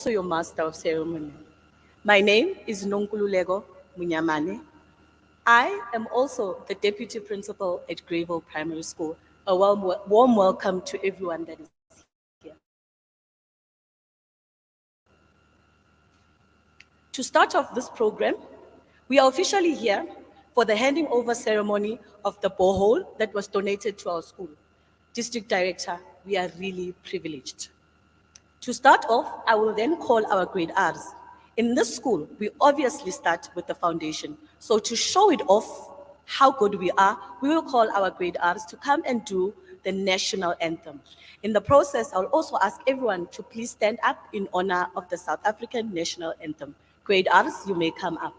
also your master of ceremony. My name is Nonkululego Munyamane. I am also the deputy principal at Greyville Primary School. A warm welcome to everyone that is here. To start off this program, we are officially here for the handing over ceremony of the borehole that was donated to our school. District Director, we are really privileged. To start off, I will then call our grade Rs. In this school, we obviously start with the foundation. So to show it off how good we are, we will call our grade Rs to come and do the national anthem. In the process, I'll also ask everyone to please stand up in honor of the South African national anthem. Grade Rs, you may come up.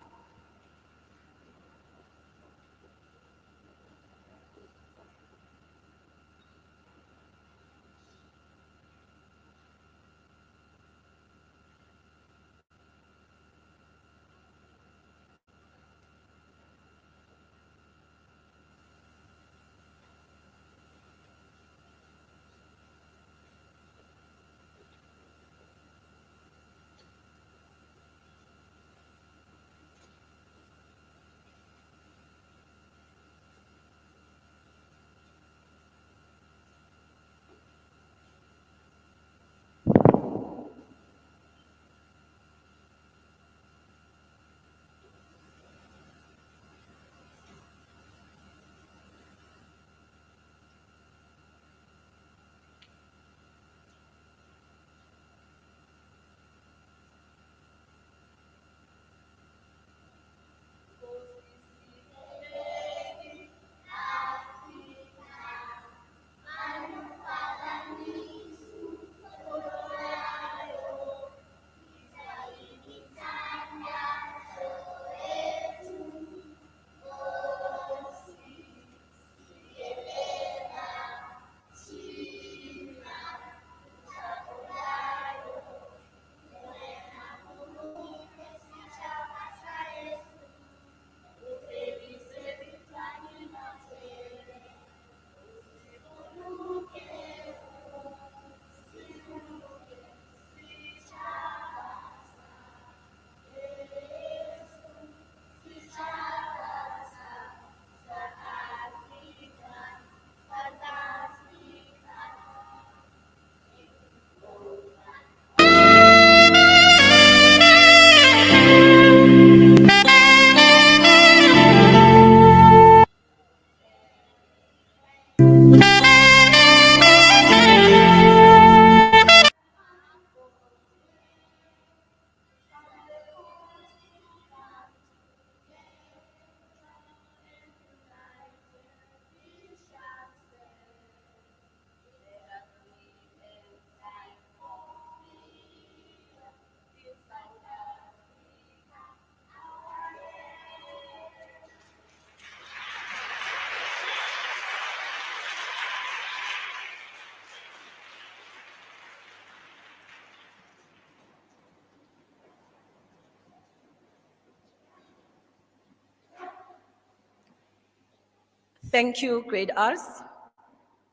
Thank you, grade Rs.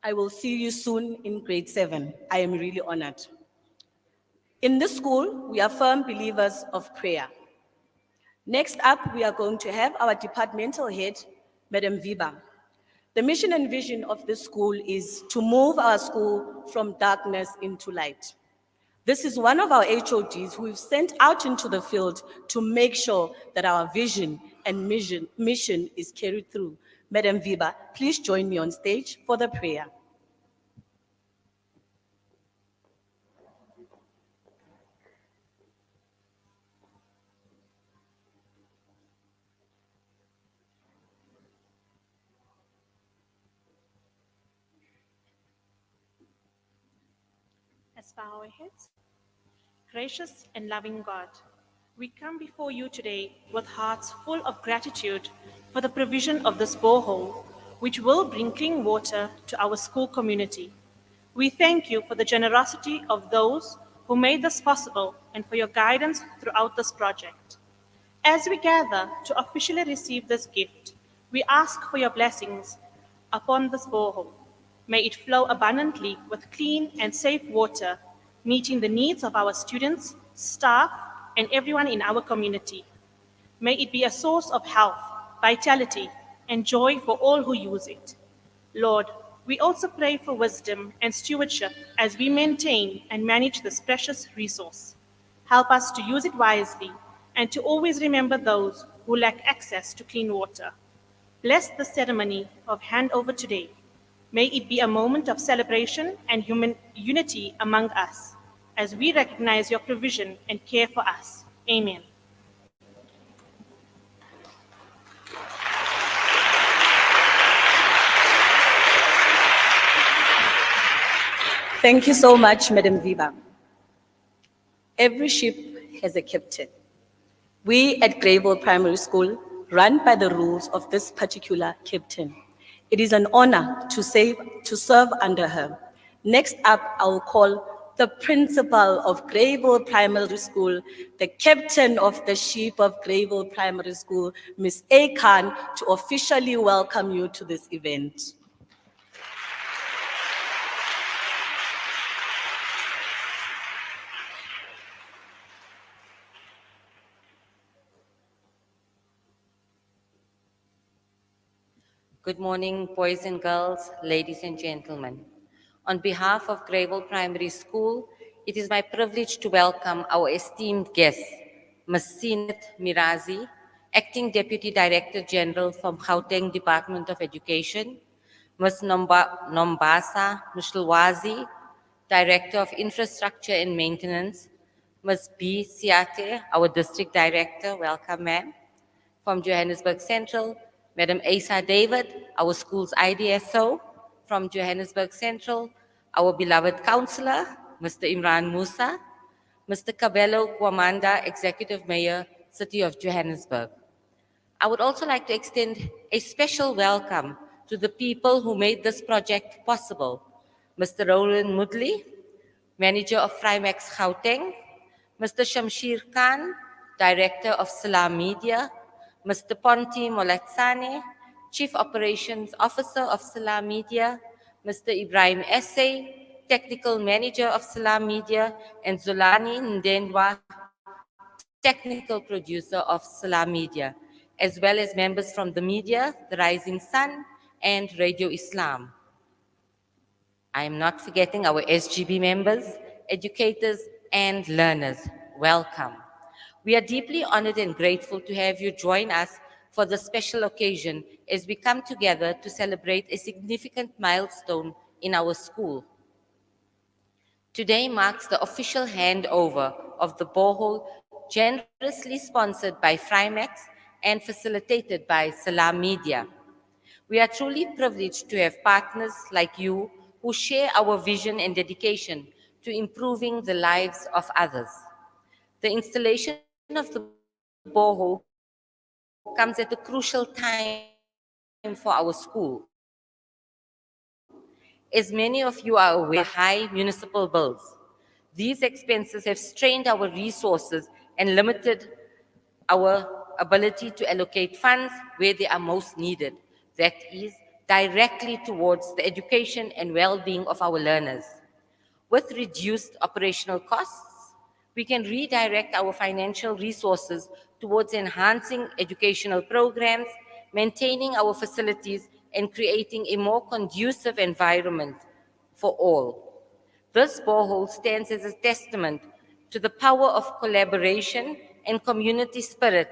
I will see you soon in grade 7. I am really honored. In this school, we are firm believers of prayer. Next up, we are going to have our departmental head, Madam Viba. The mission and vision of this school is to move our school from darkness into light. This is one of our HODs who we've sent out into the field to make sure that our vision and mission is carried through. Madam Viba, please join me on stage for the prayer. Let's bow our heads. Gracious and loving God, we come before you today with hearts full of gratitude for the provision of this borehole, which will bring clean water to our school community. We thank you for the generosity of those who made this possible and for your guidance throughout this project. As we gather to officially receive this gift, we ask for your blessings upon this borehole. May it flow abundantly with clean and safe water, meeting the needs of our students, staff, and everyone in our community. May it be a source of health, vitality, and joy for all who use it. Lord, we also pray for wisdom and stewardship as we maintain and manage this precious resource. Help us to use it wisely and to always remember those who lack access to clean water. Bless the ceremony of handover today. May it be a moment of celebration and human unity among us as we recognize your provision and care for us. Amen. Thank you so much, Madam Viva. Every ship has a captain. We at Greyville Primary School run by the rules of this particular captain. It is an honor to serve under her. Next up, I will call the principal of Greyville Primary School, the captain of the ship of Greyville Primary School, Ms. A. Khan, to officially welcome you to this event. Good morning, boys and girls, ladies and gentlemen. On behalf of Greyville Primary School, it is my privilege to welcome our esteemed guest, Ms. Seenat Mirazi, Acting Deputy Director General from Gauteng Department of Education, Ms. Nombasa Mshilwazi, Director of Infrastructure and Maintenance, Ms. B. Siate, our District Director, welcome ma'am. From Johannesburg Central, Madam Asa David, our school's IDSO. From Johannesburg Central, our beloved councillor, Mr. Imran Musa, Mr. Cabello Kwamanda, Executive Mayor, City of Johannesburg. I would also like to extend a special welcome to the people who made this project possible. Mr. Roland Mudli, Manager of Frimax Gauteng, Mr. Shamshir Khan, Director of Salam Media, Mr. Ponti Molatsane, Chief Operations Officer of Salam Media, Mr. Ibrahim Essay, Technical Manager of Salam Media, and Zulani Ndendwa, Technical Producer of Salam Media, as well as members from the media, the Rising Sun, and Radio Islam. I am not forgetting our SGB members, educators, and learners. Welcome. We are deeply honored and grateful to have you join us for this special occasion as we come together to celebrate a significant milestone in our school. Today marks the official handover of the borehole, generously sponsored by Frimax and facilitated by Salam Media. We are truly privileged to have partners like you who share our vision and dedication to improving the lives of others. The installation of the borehole comes at a crucial time for our school. As many of you are aware, we pay high municipal bills. These expenses have strained our resources and limited our ability to allocate funds where they are most needed, that is, directly towards the education and well-being of our learners. With reduced operational costs, we can redirect our financial resources towards enhancing educational programs, maintaining our facilities, and creating a more conducive environment for all. This borehole stands as a testament to the power of collaboration and community spirit,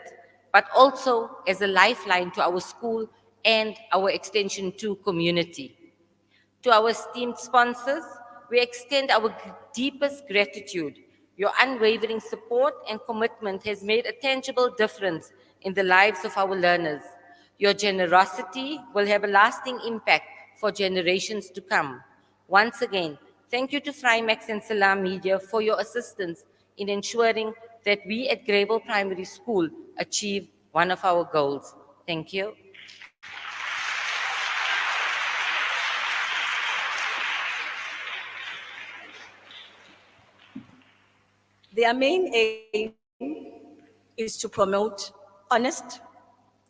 but also as a lifeline to our school and our Extension 2 community. To our esteemed sponsors, we extend our deepest gratitude. Your unwavering support and commitment has made a tangible difference in the lives of our learners. Your generosity will have a lasting impact for generations to come. Once again, thank you to Frimax and Salam Media for your assistance in ensuring that we at Greyville Primary School achieve one of our goals. Thank you. Their main aim is to promote honest,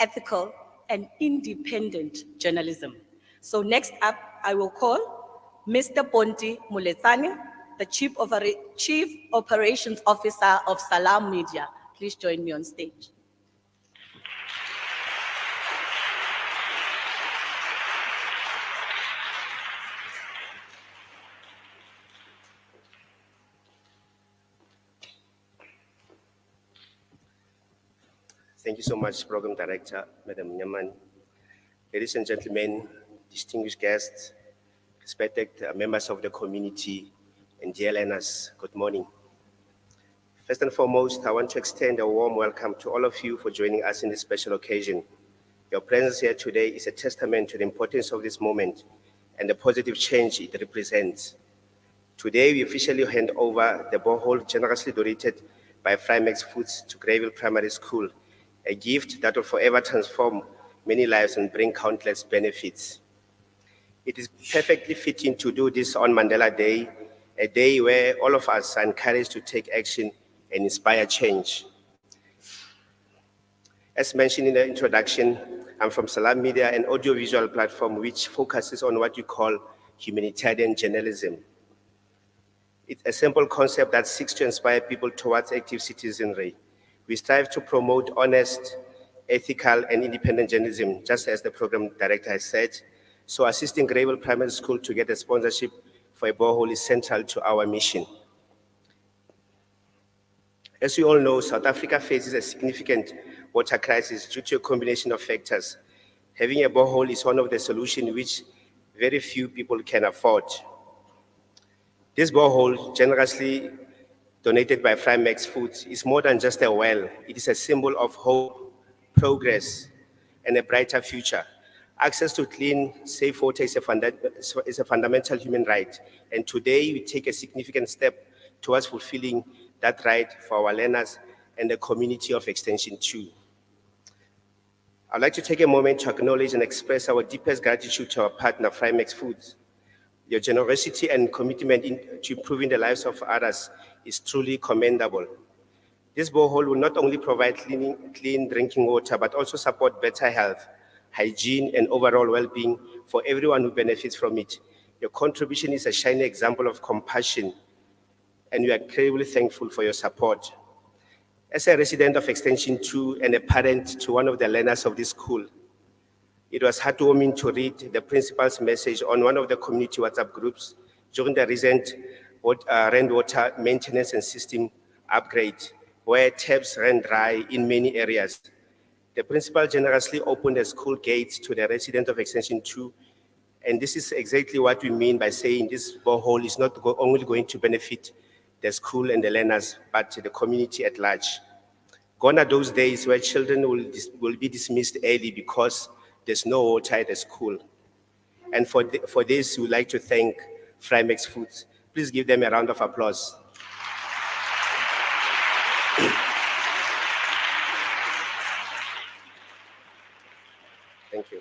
ethical, and independent journalism. So next up, I will call Mr. Ponti Muletsane, the Chief Operations Officer of Salam Media. Please join me on stage. Thank you so much, Program Director, Madam Nyaman. Ladies and gentlemen, distinguished guests, respected members of the community, and dear learners, good morning. First and foremost, I want to extend a warm welcome to all of you for joining us in this special occasion. Your presence here today is a testament to the importance of this moment and the positive change it represents. Today, we officially hand over the borehole generously donated by Frymax Foods to Greyville Primary School, a gift that will forever transform many lives and bring countless benefits. It is perfectly fitting to do this on Mandela Day, a day where all of us are encouraged to take action and inspire change. As mentioned in the introduction, I'm from Salam Media, an audiovisual platform which focuses on what you call humanitarian journalism. It's a simple concept that seeks to inspire people towards active citizenry. We strive to promote honest, ethical, and independent journalism, just as the program director has said. So assisting Greyville Primary School to get a sponsorship for a borehole is central to our mission. As we all know, South Africa faces a significant water crisis due to a combination of factors. Having a borehole is one of the solutions which very few people can afford. This borehole, generously donated by Frymax Foods, is more than just a well. It is a symbol of hope, progress, and a brighter future. Access to clean, safe water is a fundamental human right, and today we take a significant step towards fulfilling that right for our learners and the community of Extension 2. I'd like to take a moment to acknowledge and express our deepest gratitude to our partner, Frymax Foods. Your generosity and commitment to improving the lives of others is truly commendable. This borehole will not only provide clean drinking water, but also support better health, hygiene, and overall well-being for everyone who benefits from it. Your contribution is a shining example of compassion, and we are incredibly thankful for your support. As a resident of Extension 2 and a parent to one of the learners of this school, it was heartwarming to read the principal's message on one of the community WhatsApp groups during the recent rainwater maintenance and system upgrade, where taps ran dry in many areas. The principal generously opened the school gates to the residents of Extension 2, and this is exactly what we mean by saying this borehole is not only going to benefit the school and the learners, but the community at large. Gone are those days where children will be dismissed early because there's no water at the school. And for this, we'd like to thank Frymax Foods. Please give them a round of applause. Thank you.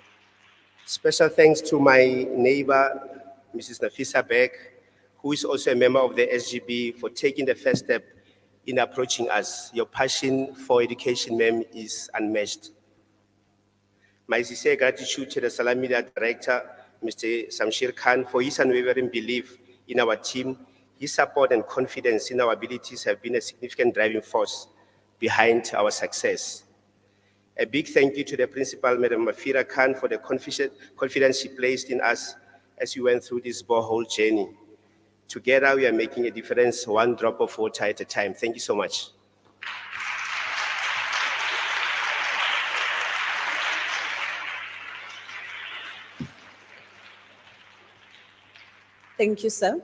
Special thanks to my neighbor, Mrs. Nafisa Beck, who is also a member of the SGB, for taking the first step in approaching us. Your passion for education, ma'am, is unmatched. My sincere gratitude to the Salam Media Director, Mr. Samshir Khan, for his unwavering belief in our team. His support and confidence in our abilities have been a significant driving force behind our success. A big thank you to the principal, Madam Mafira Khan, for the confidence she placed in us as we went through this borehole journey. Together, we are making a difference, one drop of water at a time. Thank you so much. Thank you, sir.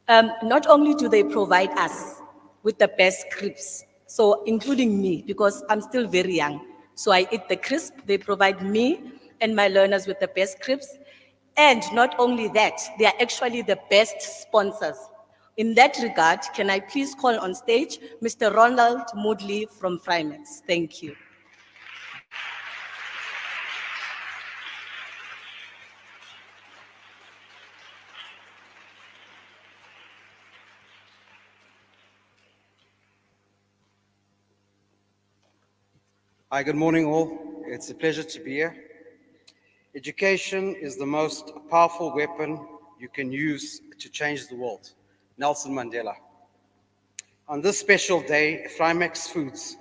Not only do they provide us with the best crisps, so including me, because I'm still very young, so I eat the crisp. They provide me and my learners with the best crisps. And not only that, they are actually the best sponsors. In that regard, can I please call on stage Mr. Ronald Moodley from Frymax? Thank you. Hi, good morning all. It's a pleasure to be here. Education is the most powerful weapon you can use to change the world. Nelson Mandela. On this special day, Frimax Foods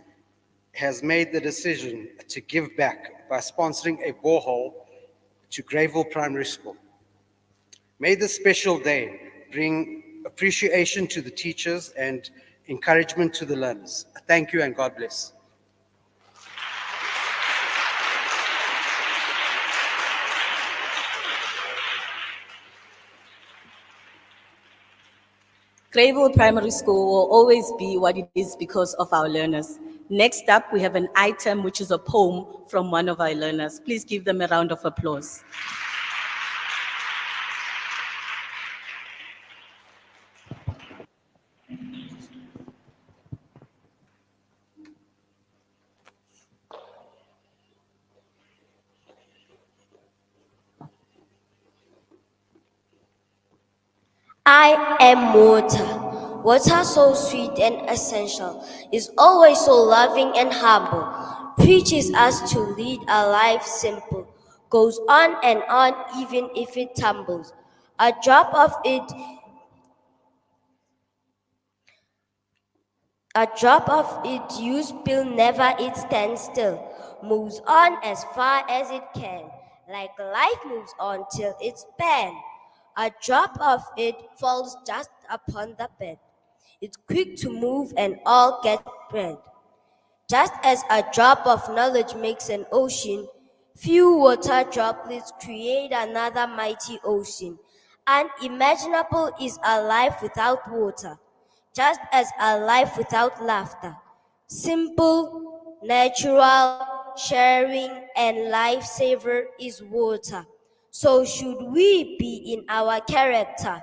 has made the decision to give back by sponsoring a borehole to Greyville Primary School. May this special day bring appreciation to the teachers and encouragement to the learners. Thank you and God bless. Greyville Primary School will always be what it is because of our learners. Next up, we have an item which is a poem from one of our learners. Please give them a round of applause. I am water. Water so sweet and essential, is always so loving and humble, preaches us to lead a life simple, goes on and on even if it tumbles. A drop of it you spill, never it stands still, moves on as far as it can, like life moves on till it's banned. A drop of it falls just upon the bed. It's quick to move and all get spread. Just as a drop of knowledge makes an ocean, few water droplets create another mighty ocean. Unimaginable is a life without water, just as a life without laughter. Simple, natural, sharing, and lifesaver is water. So should we be in our character.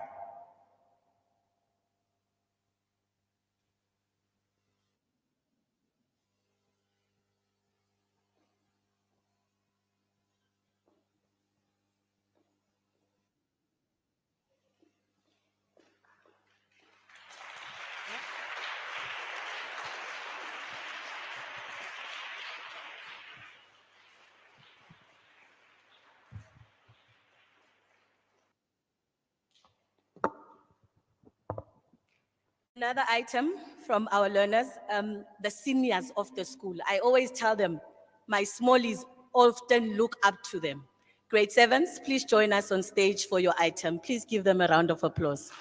Another item from our learners, the seniors of the school. I always tell them, my smallies often look up to them. Grade 7s, please join us on stage for your item. Please give them a round of applause.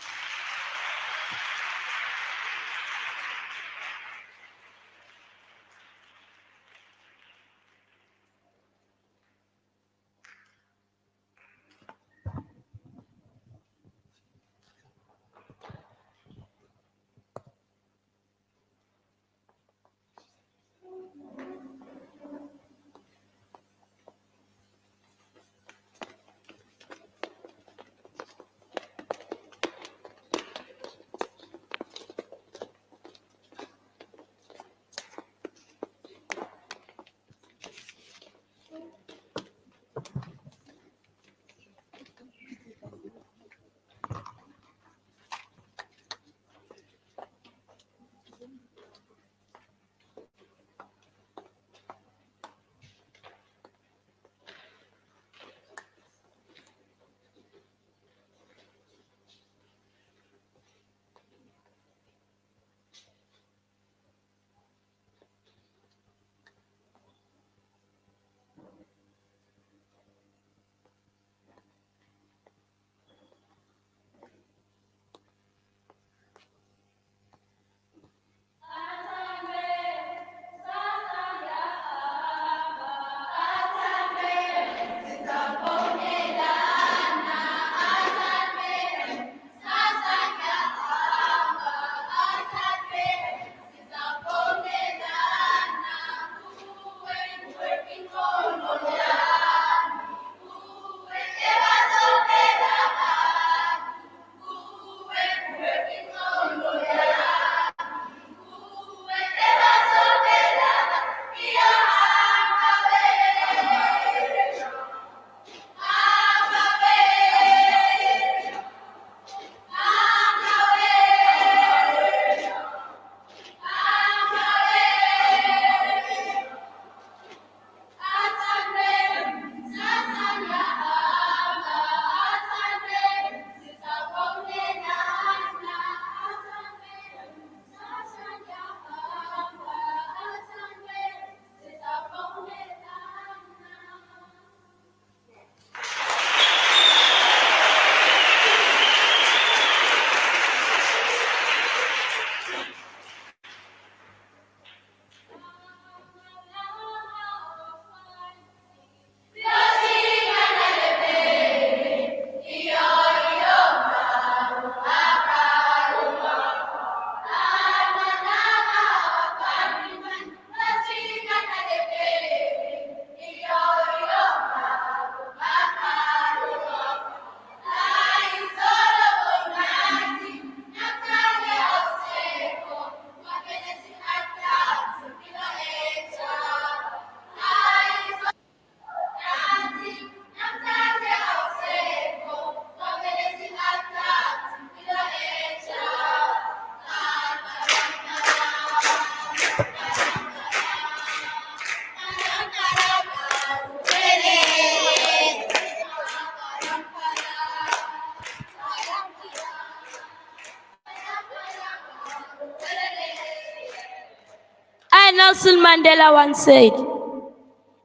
Nelson Mandela once said.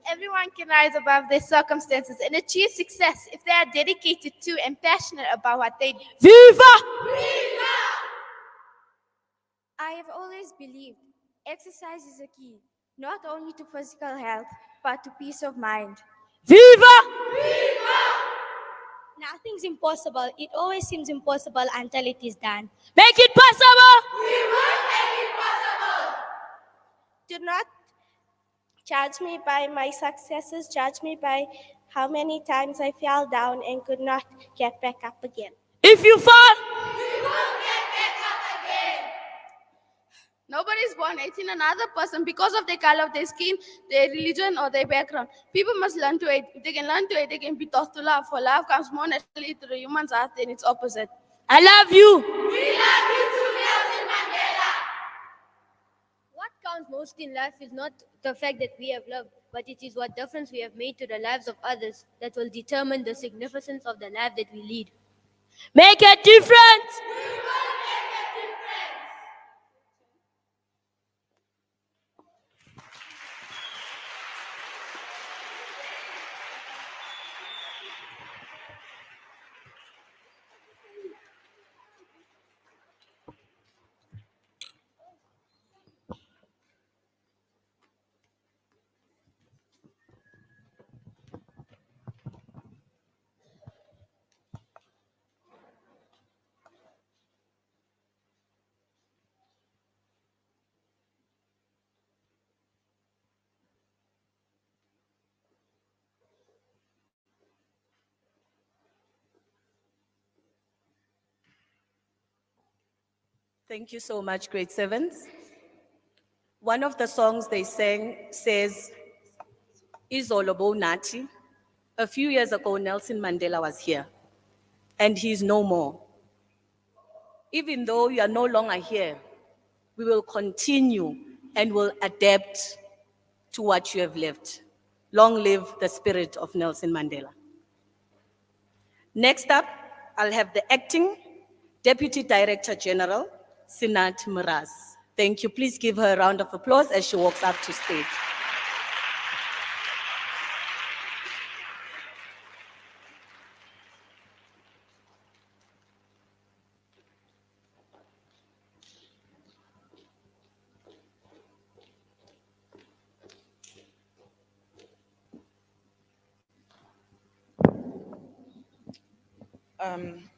Everyone can rise above their circumstances and achieve success if they are dedicated to and passionate about what they do. Viva! I have always believed exercise is a key, not only to physical health, but to peace of mind. Viva! Nothing's impossible. It always seems impossible until it is done. Make it possible! Do not judge me by my successes, judge me by how many times I fell down and could not get back up again. If you fall, Nobody is born hating another person because of the color of their skin, their religion, or their background. People must learn to hate. If they can learn to hate, they can be taught to love. For love comes more naturally to the human's heart than its opposite. I love you. What counts most in life is not the fact that we have loved, but it is what difference we have made to the lives of others that will determine the significance of the life that we lead. Make a difference. Thank you so much, grade 7s. One of the songs they sang says, Izolo Nati. A few years ago, Nelson Mandela was here, and he's no more. Even though you are no longer here, we will continue and will adapt to what you have left. Long live the spirit of Nelson Mandela. Next up, I'll have the Acting Deputy Director General, Sinat Miraz. Thank you. Please give her a round of applause as she walks up to stage.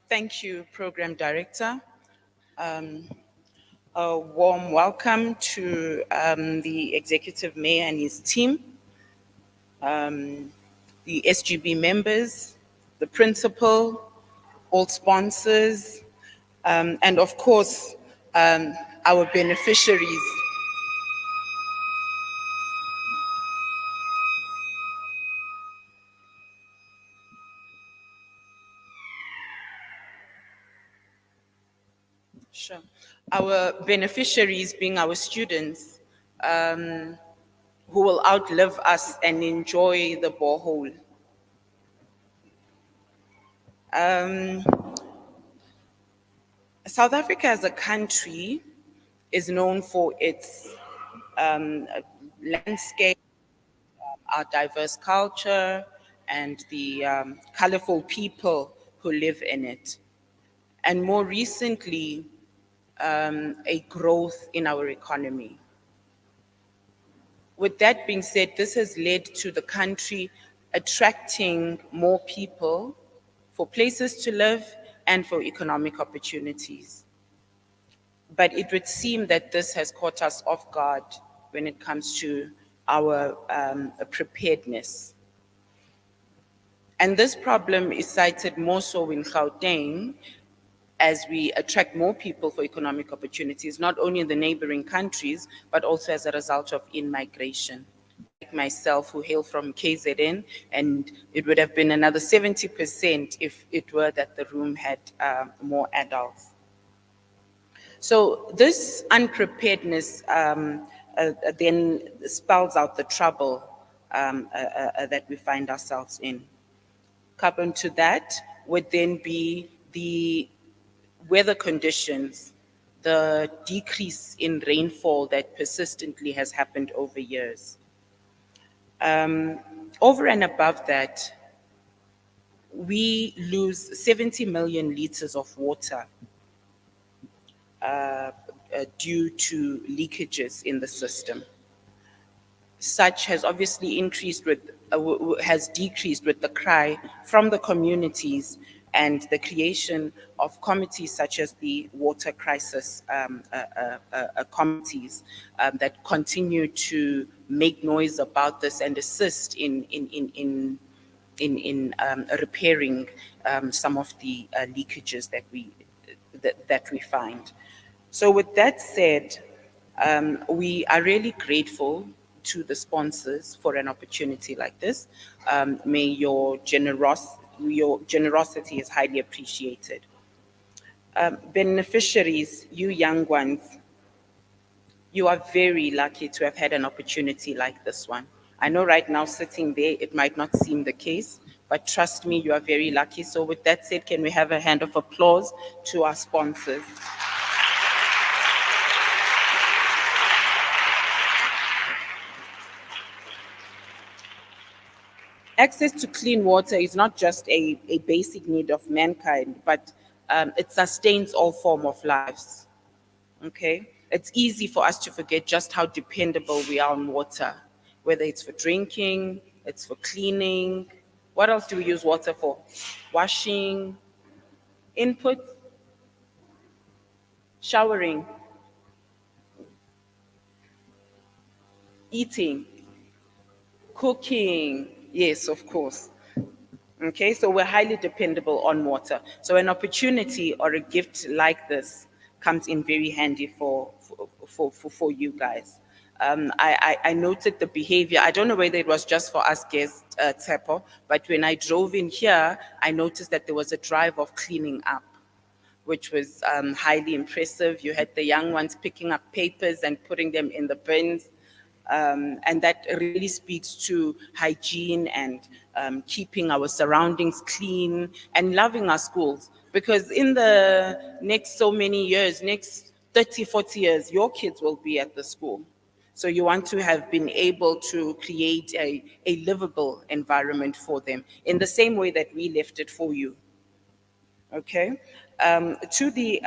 Thank you, Program Director. A warm welcome to the Executive Mayor and his team, the SGB members, the principal, all sponsors, and of course, our beneficiaries. Sure. Our beneficiaries being our students, who will outlive us and enjoy the borehole. South Africa as a country is known for its landscape, our diverse culture, and the colorful people who live in it. And more recently, a growth in our economy. With that being said, this has led to the country attracting more people for places to live and for economic opportunities. But it would seem that this has caught us off guard when it comes to our preparedness. And this problem is cited more so in Gauteng, as we attract more people for economic opportunities, not only in the neighboring countries, but also as a result of in-migration. Like myself, who hail from KZN, and it would have been another 70% if it were that the room had more adults. So this unpreparedness then spells out the trouble that we find ourselves in. Coupled to that would then be the weather conditions the decrease in rainfall that persistently has happened over years. Over and above that, we lose 70 million liters of water due to leakages in the system. Such has obviously has decreased with the cry from the communities and the creation of committees such as the water crisis committees that continue to make noise about this and assist in repairing some of the leakages that we find. So with that said, we are really grateful to the sponsors for an opportunity like this. May your generosity is highly appreciated. Beneficiaries, you young ones, you are very lucky to have had an opportunity like this one. I know right now sitting there, it might not seem the case, but trust me, you are very lucky. So with that said, can we have a hand of applause to our sponsors? Access to clean water is not just a basic need of mankind, but it sustains all forms of lives. Okay? It's easy for us to forget just how dependable we are on water, whether it's for drinking, it's for cleaning. What else do we use water for? Washing, input, showering, eating, cooking. Yes, of course. Okay, so we're highly dependable on water. So an opportunity or a gift like this comes in very handy for you guys. I noted the behavior. I don't know whether it was just for us guests, Tsepo, but when I drove in here, I noticed that there was a drive of cleaning up, which was highly impressive. You had the young ones picking up papers and putting them in the bins. And that really speaks to hygiene and keeping our surroundings clean and loving our schools. Because in the next so many years, next 30, 40 years, your kids will be at the school. So you want to have been able to create a livable environment for them in the same way that we left it for you. Okay. To the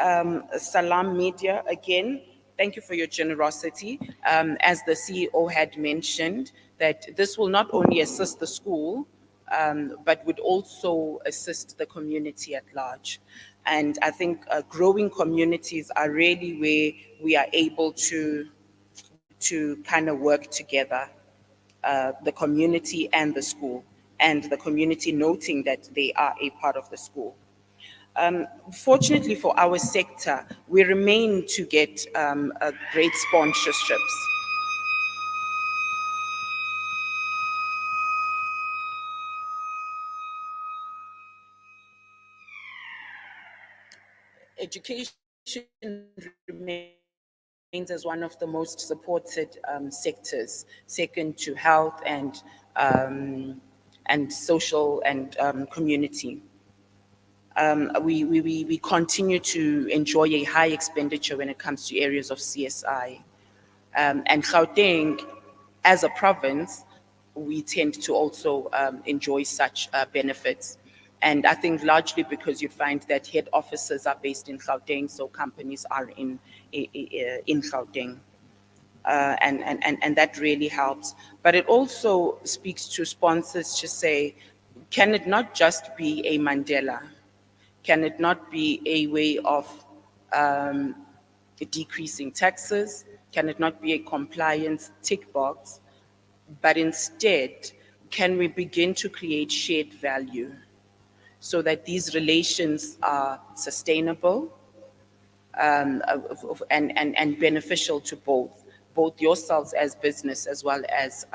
Salam Media, again, thank you for your generosity. As the CEO had mentioned, that this will not only assist the school, but would also assist the community at large. And I think growing communities are really where we are able to kind of work together, the community and the school, and the community noting that they are a part of the school. Fortunately for our sector, we remain to get great sponsorships. Education remains as one of the most supported sectors, second to health and social and community. We continue to enjoy a high expenditure when it comes to areas of CSI. And Gauteng, as a province, we tend to also enjoy such benefits. And I think largely because you find that head offices are based in Gauteng, so companies are in Gauteng. And that really helps. But it also speaks to sponsors to say, can it not just be a Mandela? Can it not be a way of decreasing taxes? Can it not be a compliance tick box? But instead, can we begin to create shared value so that these relations are sustainable and beneficial to both yourselves as business as well as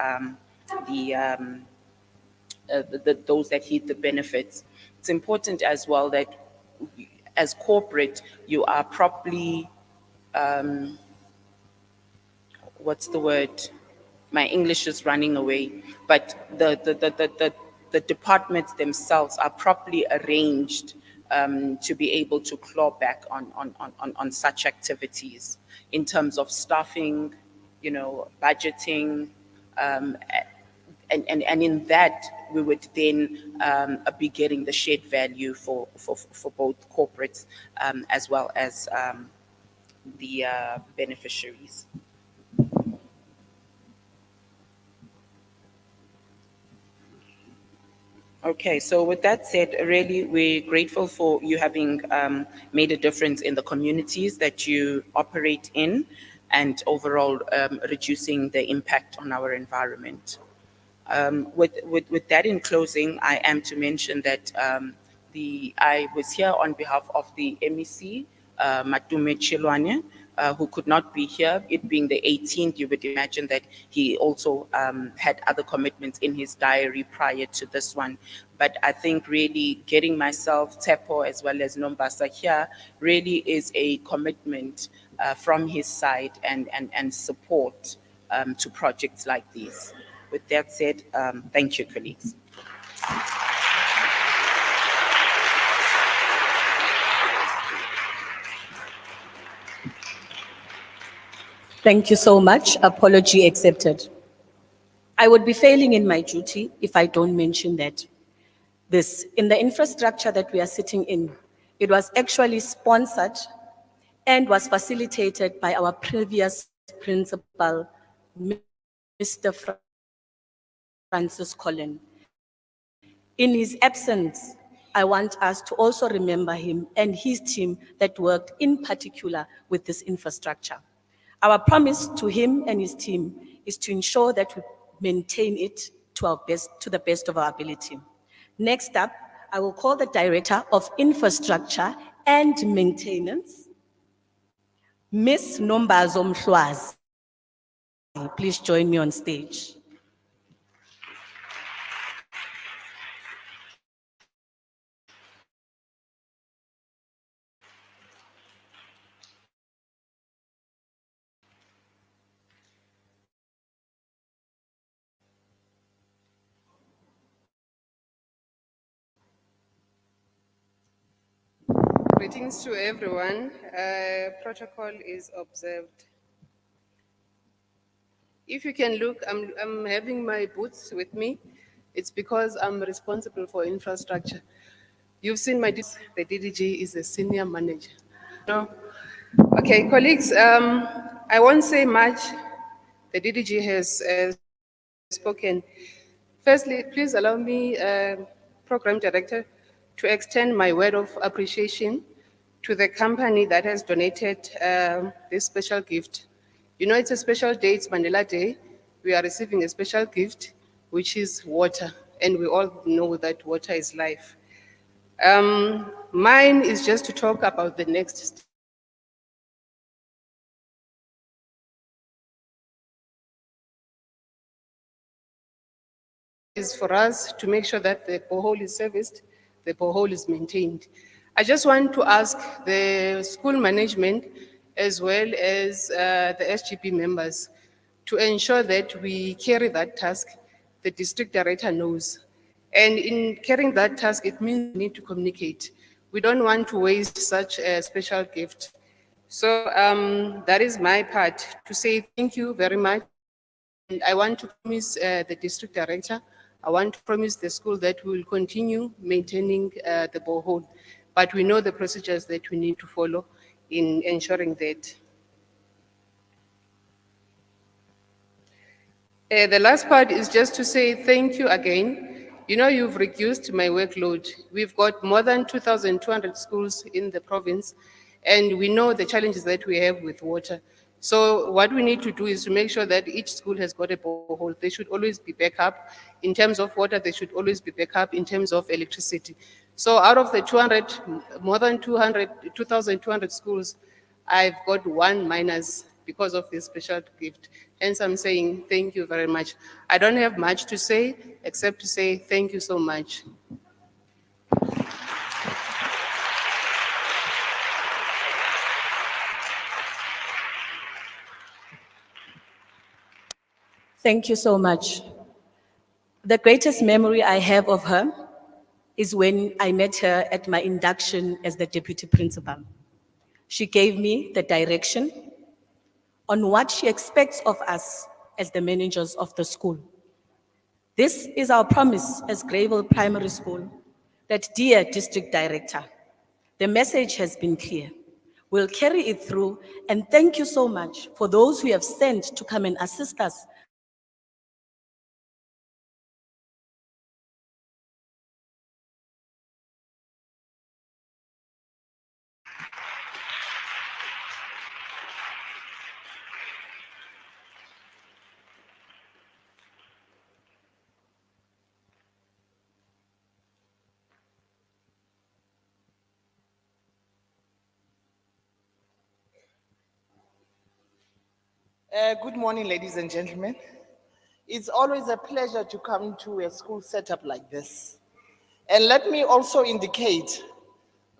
those that heed the benefits. It's important as well that as corporate, you are properly, what's the word? My English is running away, but the departments themselves are properly arranged to be able to claw back on such activities in terms of staffing, budgeting, and in that we would then be getting the shared value for both corporates as well as the beneficiaries. Okay, so with that said, really we're grateful for you having made a difference in the communities that you operate in and overall reducing the impact on our environment. With that in closing, I am to mention that I was here on behalf of the MEC, Matume Chilwane, who could not be here. It being the 18th, you would imagine that he also had other commitments in his diary prior to this one. But I think really getting myself, Tepo, as well as Nombasa here, really is a commitment from his side and support to projects like these. With that said, thank you, colleagues. Thank you so much. Apology accepted. I would be failing in my duty if I don't mention that in the infrastructure that we are sitting in, it was actually sponsored and was facilitated by our previous principal, Mr. Francis Collin. In his absence, I want us to also remember him and his team that worked in particular with this infrastructure. Our promise to him and his team is to ensure that we maintain it to the best of our ability. Next up, I will call the Director of Infrastructure and Maintenance, Ms. Nombazo Mhlwazi. Please join me on stage. Greetings to everyone. Protocol is observed. If you can look, I'm having my boots with me. It's because I'm responsible for infrastructure. You've seen the DDG is a senior manager. No? Okay, colleagues, I won't say much. The DDG has spoken. Firstly, please allow me, Program Director, to extend my word of appreciation to the company that has donated this special gift. You know, it's a special day, it's Mandela Day. We are receiving a special gift, which is water, and we all know that water is life. Mine is just to talk about the next step. Is for us to make sure that the borehole is serviced, the borehole is maintained. I just want to ask the school management as well as the SGP members to ensure that we carry that task. The district director knows. And in carrying that task, it means we need to communicate. We don't want to waste such a special gift. So that is my part to say thank you very much. And I want to promise the district director, I want to promise the school that we will continue maintaining the borehole, but we know the procedures that we need to follow in ensuring that. The last part is just to say thank you again. You know, you've reduced my workload. We've got more than 2,200 schools in the province, and we know the challenges that we have with water. So what we need to do is to make sure that each school has got a borehole. They should always be back up. In terms of water, they should always be back up in terms of electricity. So out of the 200, more than 2,200 schools, I've got one minus because of this special gift. Hence, I'm saying thank you very much. I don't have much to say, except to say thank you so much. Thank you so much. The greatest memory I have of her is when I met her at my induction as the deputy principal. She gave me the direction on what she expects of us as the managers of the school. This is our promise as Greyville Primary School that, dear District Director, the message has been clear. We'll carry it through, and thank you so much for those who have sent to come and assist us. Good morning, ladies and gentlemen. It's always a pleasure to come to a school setup like this. And let me also indicate,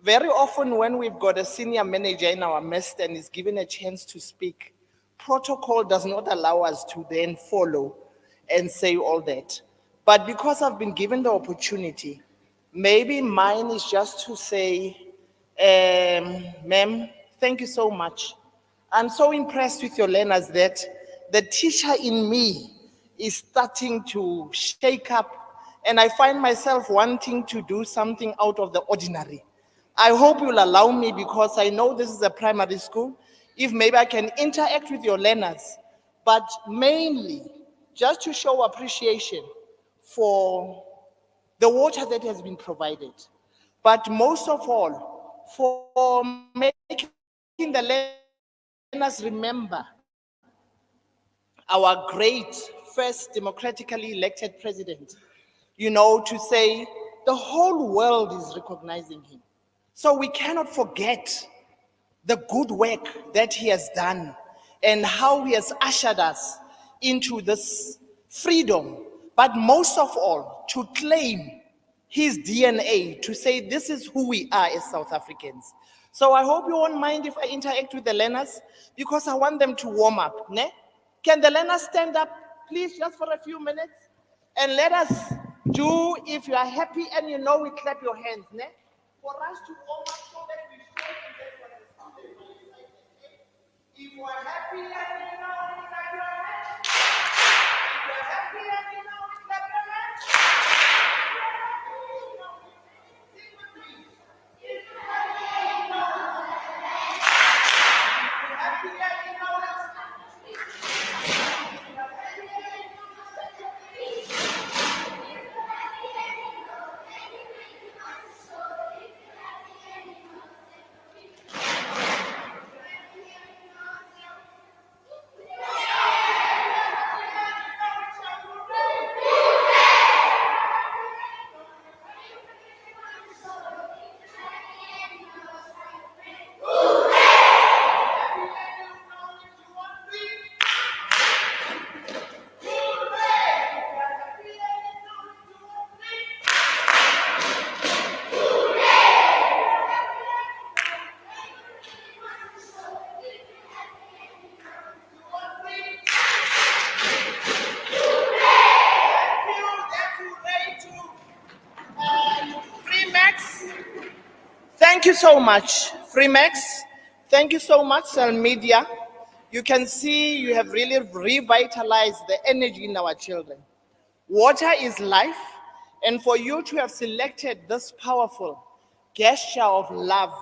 very often when we've got a senior manager in our midst and is given a chance to speak, protocol does not allow us to then follow and say all that. But because I've been given the opportunity, maybe mine is just to say, ma'am, thank you so much. I'm so impressed with your learners that the teacher in me is starting to shake up, and I find myself wanting to do something out of the ordinary. I hope you'll allow me, because I know this is a primary school, if maybe I can interact with your learners, but mainly just to show appreciation for the water that has been provided. But most of all, for making the learners remember our great first democratically elected president. To say the whole world is recognizing him. So we cannot forget the good work that he has done and how he has ushered us into this freedom, but most of all, to claim his DNA, to say this is who we are as South Africans. So I hope you won't mind if I interact with the learners, because I want them to warm up. Ne? Can the learners stand up, please, just for a few minutes? And let us do, if you are happy and you know, we clap your hands. Ne? For us to warm up so that we show them that what has happened. If you are happy and you know, we clap your hands. If you are happy and you know, we clap your hands. If you are happy, you know, sing with me. If you're happy and you know, if you're happy and you know, let's Thank you so much, Freemax. Thank you so much, Cell Media. You can see you have really revitalized the energy in our children. Water is life, and for you to have selected this powerful gesture of love,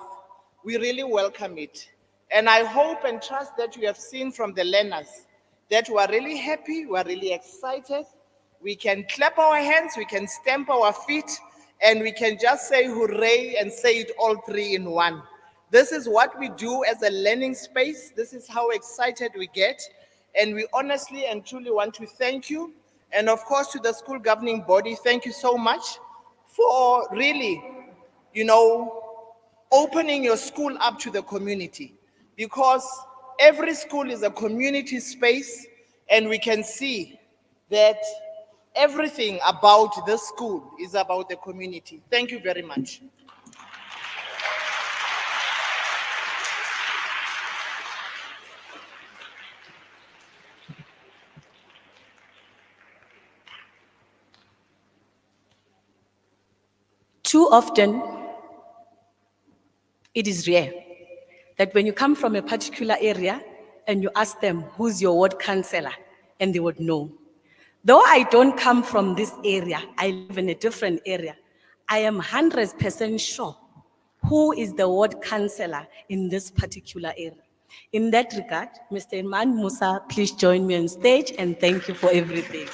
we really welcome it. And I hope and trust that you have seen from the learners that we are really happy, we are really excited. We can clap our hands, we can stamp our feet, and we can just say hooray and say it all three in one. This is what we do as a learning space. This is how excited we get. And we honestly and truly want to thank you. And of course, to the school governing body, thank you so much for really, opening your school up to the community. Because every school is a community space, and we can see that everything about this school is about the community. Thank you very much. Too often, it is rare that when you come from a particular area and you ask them, who's your ward councillor? And they would know. Though I don't come from this area, I live in a different area, I am 100% sure who is the ward councillor in this particular area. In that regard, Mr. Iman Musa, please join me on stage and thank you for everything.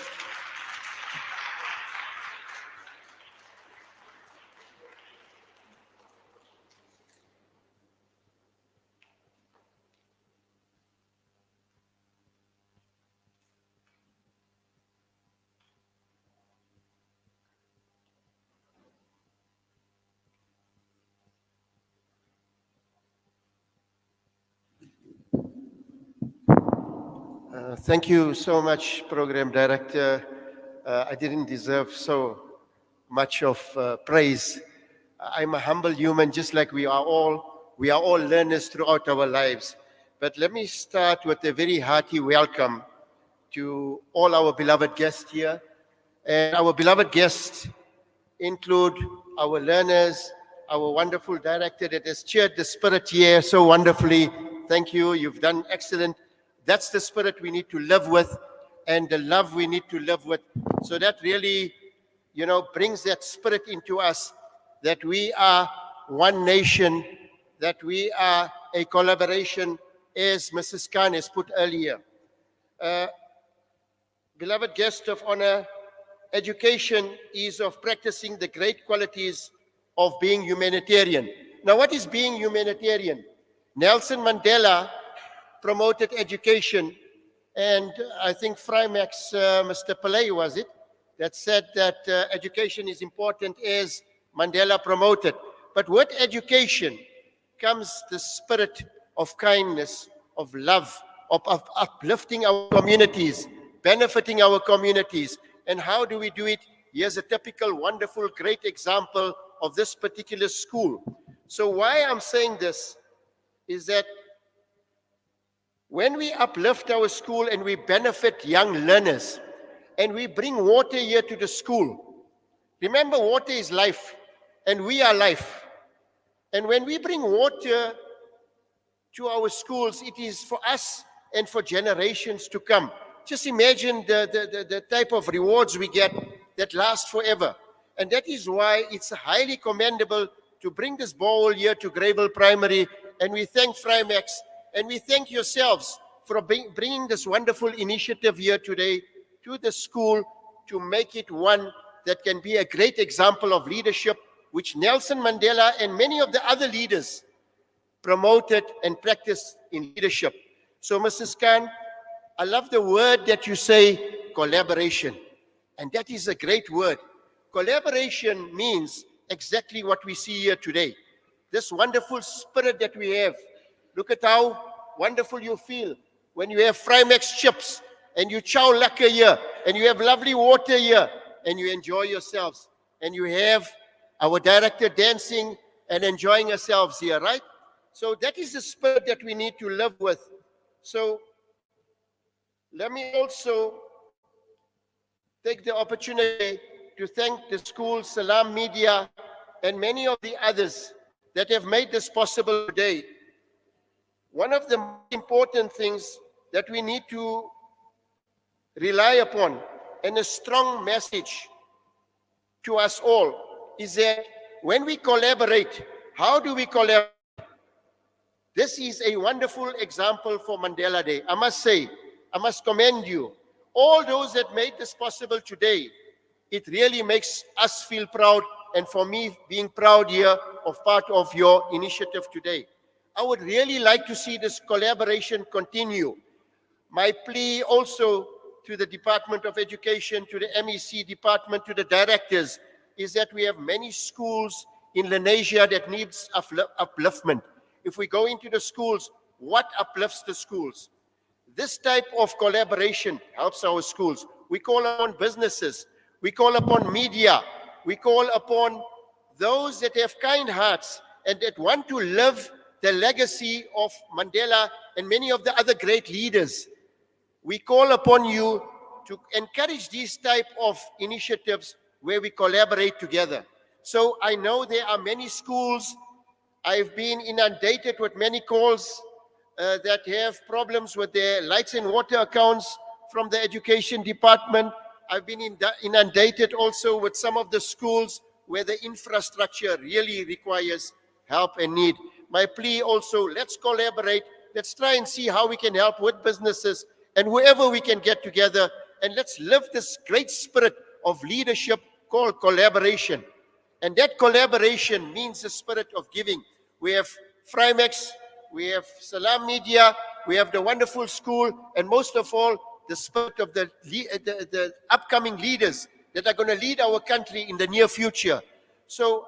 Thank you so much, Program Director. I didn't deserve so much of praise. I'm a humble human, just like we are all. We are all learners throughout our lives. But let me start with a very hearty welcome to all our beloved guests here. And our beloved guests include our learners, our wonderful director that has cheered the spirit here so wonderfully. Thank you. You've done excellent. That's the spirit we need to live with and the love we need to live with. So that really, brings that spirit into us, that we are one nation, that we are a collaboration, as Mrs. Khan has put earlier. Beloved guest of honor, education is of practicing the great qualities of being humanitarian. Now, what is being humanitarian? Nelson Mandela promoted education, and I think Frymax, Mr. Pillay, was it, that said that education is important as Mandela promoted. But with education comes the spirit of kindness, of love, of uplifting our communities, benefiting our communities. And how do we do it? Here's a typical, wonderful, great example of this particular school. So why I'm saying this is that when we uplift our school and we benefit young learners and we bring water here to the school, remember, water is life and we are life. And when we bring water to our schools, it is for us and for generations to come. Just imagine the type of rewards we get that last forever. And that is why it's highly commendable to bring this borehole here to Greyville Primary. And we thank Frymax and we thank yourselves for bringing this wonderful initiative here today to the school to make it one that can be a great example of leadership, which Nelson Mandela and many of the other leaders promoted and practiced in leadership. So, Mrs. Khan, I love the word that you say, collaboration. And that is a great word. Collaboration means exactly what we see here today. This wonderful spirit that we have. Look at how wonderful you feel when you have Frymax chips and you chow lacquer here and you have lovely water here and you enjoy yourselves and you have our director dancing and enjoying ourselves here, right? So that is the spirit that we need to live with. So let me also take the opportunity to thank the school, Salam Media, and many of the others that have made this possible today. One of the most important things that we need to rely upon, and a strong message to us all, is that when we collaborate, how do we collaborate? This is a wonderful example for Mandela Day. I must say, I must commend you. All those that made this possible today, it really makes us feel proud, and for me, being proud here of part of your initiative today. I would really like to see this collaboration continue. My plea also to the Department of Education, to the MEC department, to the directors, is that we have many schools in Lenasia that needs upliftment. If we go into the schools, what uplifts the schools? This type of collaboration helps our schools. We call upon businesses, we call upon media, we call upon those that have kind hearts and that want to live the legacy of Mandela and many of the other great leaders. We call upon you to encourage these type of initiatives where we collaborate together. So I know there are many schools. I've been inundated with many calls that have problems with their lights and water accounts from the education department. I've been inundated also with some of the schools where the infrastructure really requires help and need. My plea also, let's collaborate. Let's try and see how we can help with businesses and whoever we can get together, and let's live this great spirit of leadership called collaboration. And that collaboration means the spirit of giving. We have Frimex, we have Salam Media, we have the wonderful school, and most of all, the spirit of the upcoming leaders that are going to lead our country in the near future. So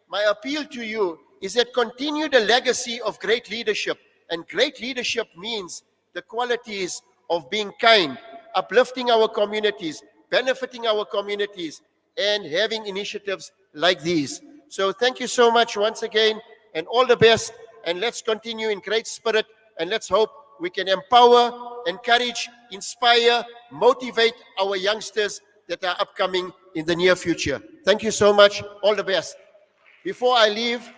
my appeal to you is that continue the legacy of great leadership. And great leadership means the qualities of being kind, uplifting our communities, benefiting our communities, and having initiatives like these. So thank you so much once again, and all the best. And let's continue in great spirit, and let's hope we can empower, encourage, inspire, motivate our youngsters that are upcoming in the near future. Thank you so much. All the best. Before I leave,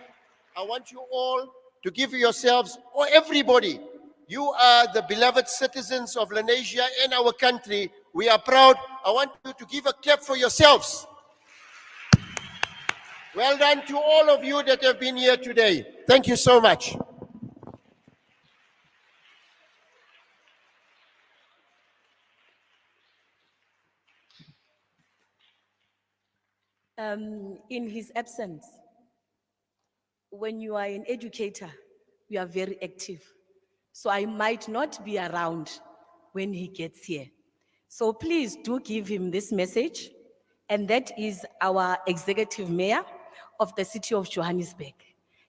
I want you all to give yourselves, or everybody, you are the beloved citizens of Lenasia and our country. We are proud. I want you to give a clap for yourselves. Well done to all of you that have been here today. Thank you so much. In his absence, when you are an educator, you are very active. So I might not be around when he gets here. So please do give him this message. And that is our executive mayor of the city of Johannesburg.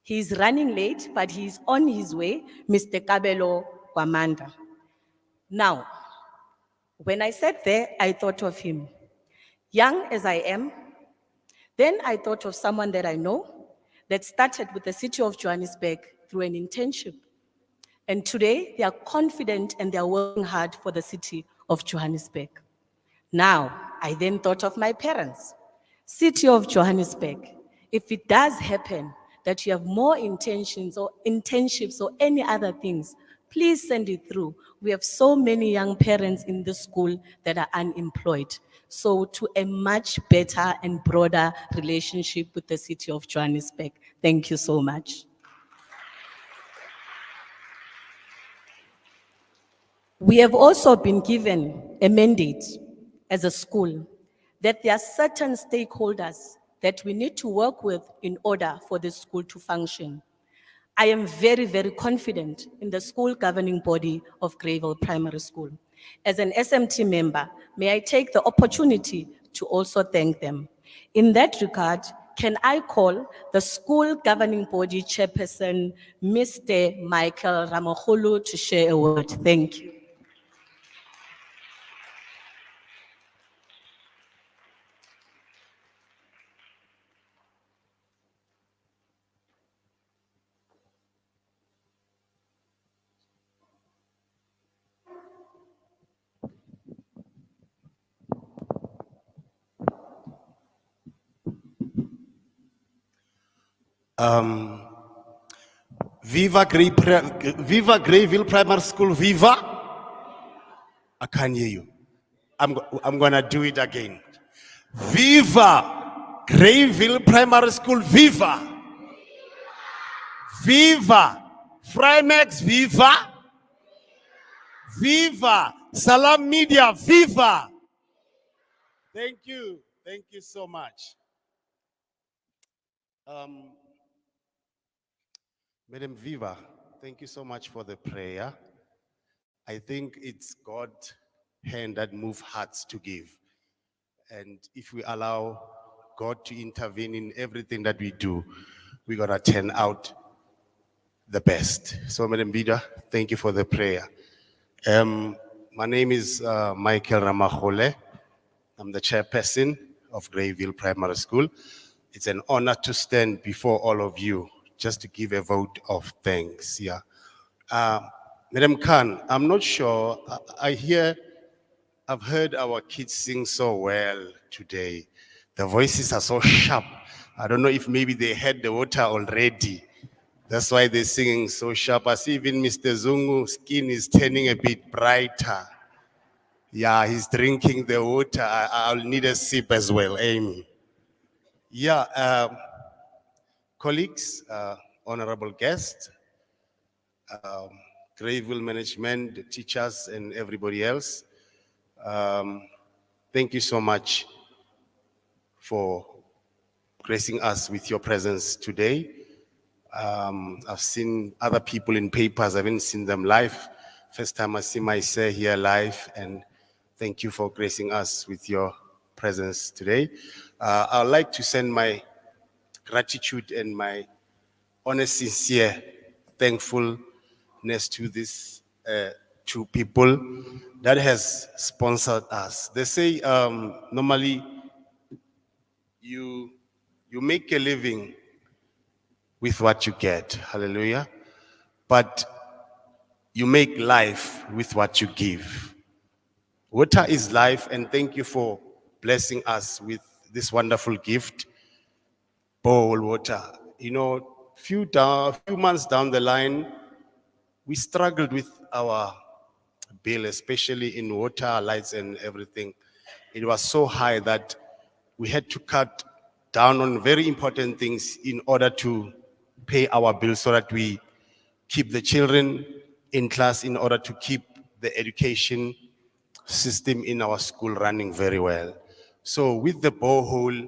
He is running late, but he is on his way, Mr. Kabelo Kwamanda. Now, when I sat there, I thought of him. Young as I am, then I thought of someone that I know that started with the city of Johannesburg through an internship. And today, they are confident and they are working hard for the city of Johannesburg. Now, I then thought of my parents. City of Johannesburg, if it does happen that you have more intentions or internships or any other things, please send it through. We have so many young parents in the school that are unemployed. So to a much better and broader relationship with the city of Johannesburg. Thank you so much. We have also been given a mandate as a school that there are certain stakeholders that we need to work with in order for the school to function. I am very, very confident in the school governing body of Greyville Primary School. As an SMT member, may I take the opportunity to also thank them. In that regard, can I call the school governing body chairperson, Mr. Michael Ramokhulu, to share a word? Thank you. Viva Greyville Primary School, viva! I can't hear you. I'm gonna do it again. Viva Greyville Primary School, viva! Viva Frimex, viva! Viva Salam Media, viva! Thank you so much. Madam Viva, thank you so much for the prayer. I think it's God's hand that moves hearts to give. And if we allow God to intervene in everything that we do, we're gonna turn out the best. So Madam Viva, thank you for the prayer. My name is Michael Ramokhulu. I'm the chairperson of Greyville Primary School. It's an honor to stand before all of you just to give a vote of thanks. Yeah, Madam Khan, I'm not sure. I've heard our kids sing so well today. The voices are so sharp. I don't know if maybe they had the water already. That's why they're singing so sharp. I see even Mr. Zungu's skin is turning a bit brighter. Yeah, he's drinking the water. I'll need a sip as well, Amy. Yeah, colleagues, honorable guests, Greyville management, the teachers, and everybody else. Thank you so much for gracing us with your presence today. I've seen other people in papers, I haven't seen them live. First time I see myself here live, and thank you for gracing us with your presence today. I'd like to send my gratitude and my honest, sincere thankfulness to these two people that has sponsored us. They say normally you make a living with what you get, hallelujah, but you make life with what you give. Water is life, and thank you for blessing us with this wonderful gift, bowl water. You know, few months down the line, we struggled with our bill, especially in water, lights, and everything. It was so high that we had to cut down on very important things in order to pay our bills so that we keep the children in class, in order to keep the education system in our school running very well. So with the borehole,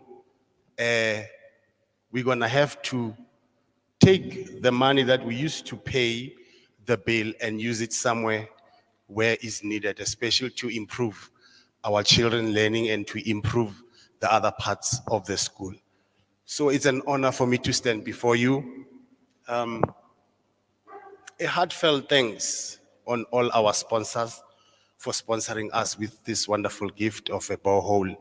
we're gonna have to take the money that we used to pay the bill and use it somewhere where is needed, especially to improve our children learning and to improve the other parts of the school. So it's an honor for me to stand before you. A heartfelt thanks on all our sponsors for sponsoring us with this wonderful gift of a borehole.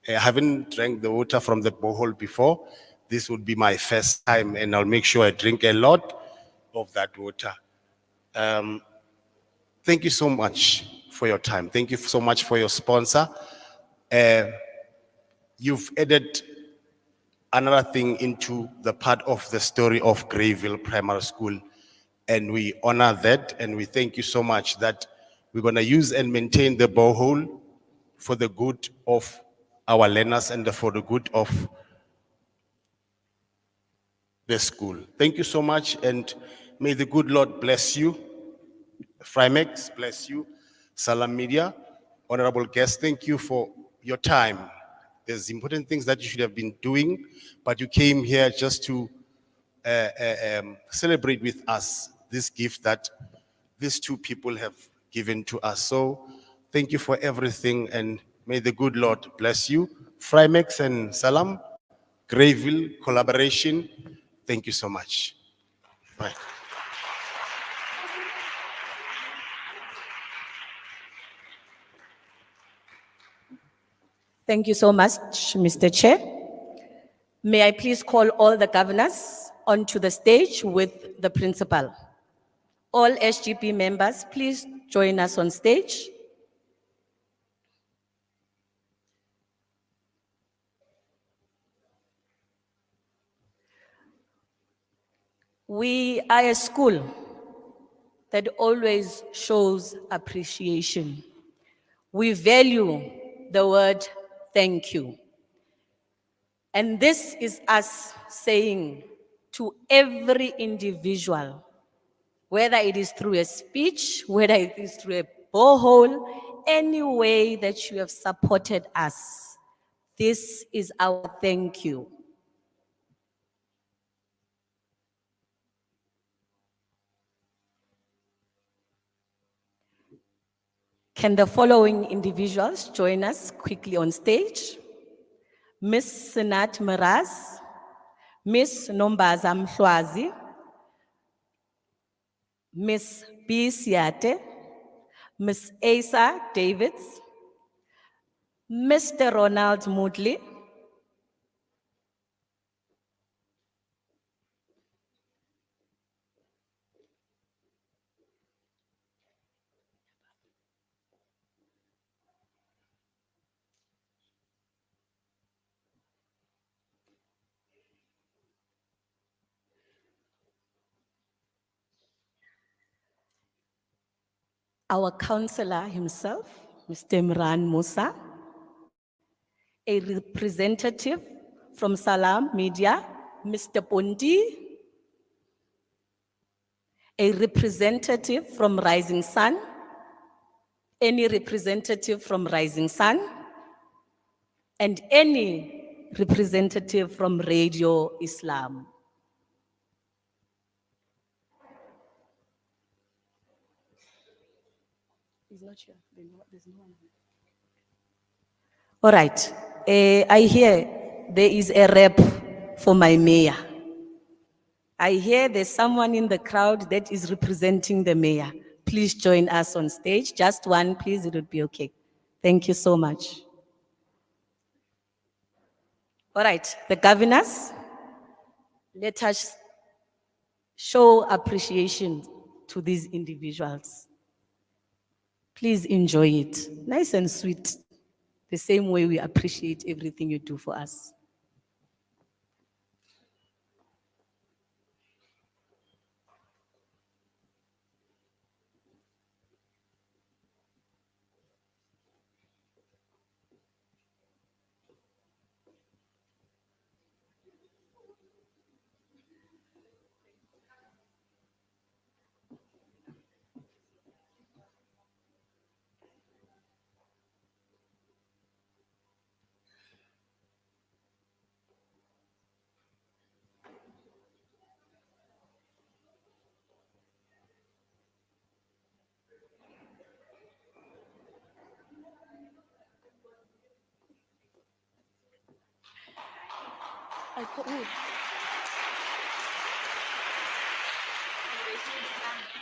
I haven't drank the water from the borehole before. This would be my first time, and I'll make sure I drink a lot of that water. Thank you so much for your time. Thank you so much for your sponsor. You've added another thing into the part of the story of Greyville Primary School, and we honor that, and we thank you so much that we're going to use and maintain the borehole for the good of our learners and for the good of the school. Thank you so much, and may the good Lord bless you. Frimex, bless you. Salam Media, honorable guests, thank you for your time. There's important things that you should have been doing, but you came here just to celebrate with us this gift that these two people have given to us. So thank you for everything, and may the good Lord bless you. Frimex and Salam, Greyville collaboration, thank you so much. Bye. Thank you so much, Mr. Chair. May I please call all the governors onto the stage with the principal. All SGP members, please join us on stage. We are a school that always shows appreciation. We value the word thank you. And this is us saying to every individual, whether it is through a speech, whether it is through a borehole, any way that you have supported us, this is our thank you. Can the following individuals join us quickly on stage? Miss Sinat Miraz, Miss Nombaza Mhlwazi, Miss B. Siate, Miss Asa Davids, Mr. Ronald Moodley, our counselor himself, Mr. Imran Musa, a representative from Salam Media, Mr. Pondi, a representative from Rising Sun, any representative from Rising Sun, and any representative from Radio Islam. He's not here. There's no one here. All right. I hear there is a rep for my mayor. I hear there's someone in the crowd that is representing the mayor. Please join us on stage. Just one, please. It would be okay. Thank you so much. All right. The governors, let us show appreciation to these individuals. Please enjoy it. Nice and sweet. The same way we appreciate everything you do for us.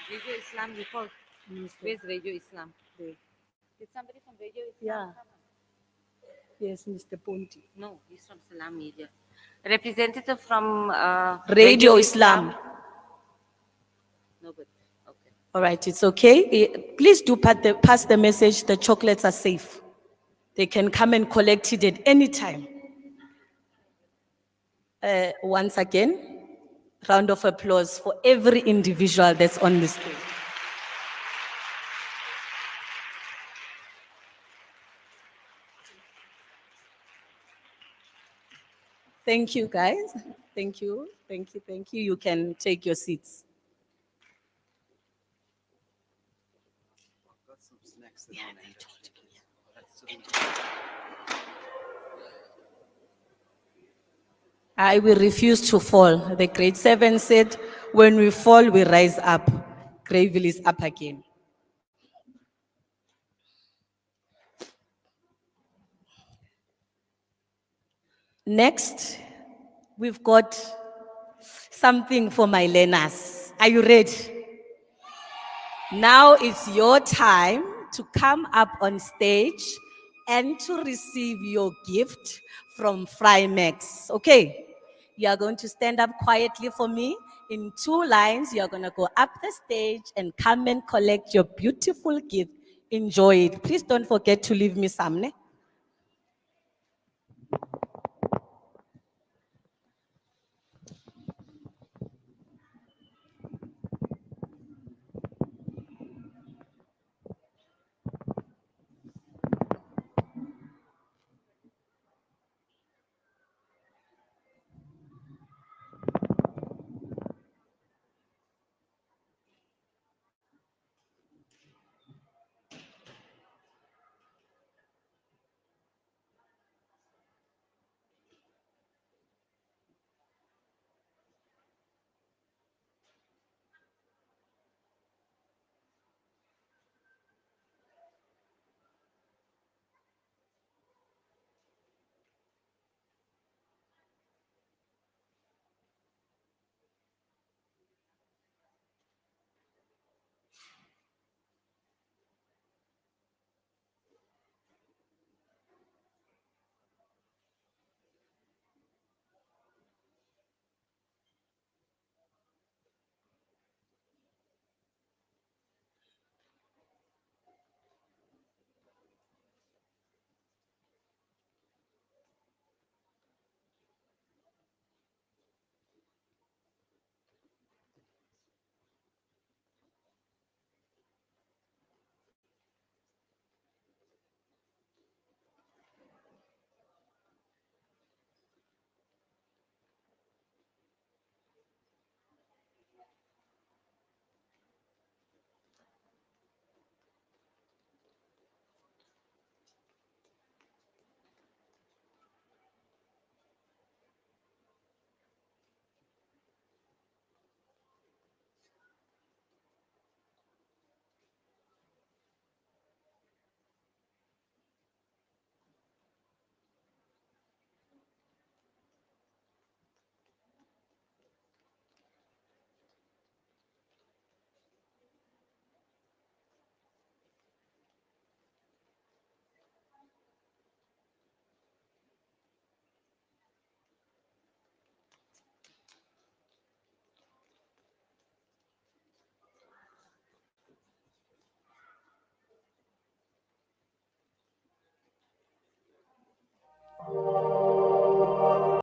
Radio Islam, you called. Where's Radio Islam? Did somebody from Radio Islam Yeah. come? Yes, Mr. Ponti. No, he's from Salam Media. A representative from Radio Islam. Nobody. Okay. All right, it's okay. Please do pass the message. The chocolates are safe. They can come and collect it at any time. Once again, round of applause for every individual that's on this stage. Thank you, guys. Thank you, thank you, thank you. You can take your seats. I will refuse to fall. The grade 7 said, when we fall, we rise up. Greyville is up again. Next, we've got something for my learners. Are you ready? Now it's your time to come up on stage and to receive your gift from Frymax. Okay? You are going to stand up quietly for me in 2 lines. You are going to go up the stage and come and collect your beautiful gift. Enjoy it. Please don't forget to leave me some.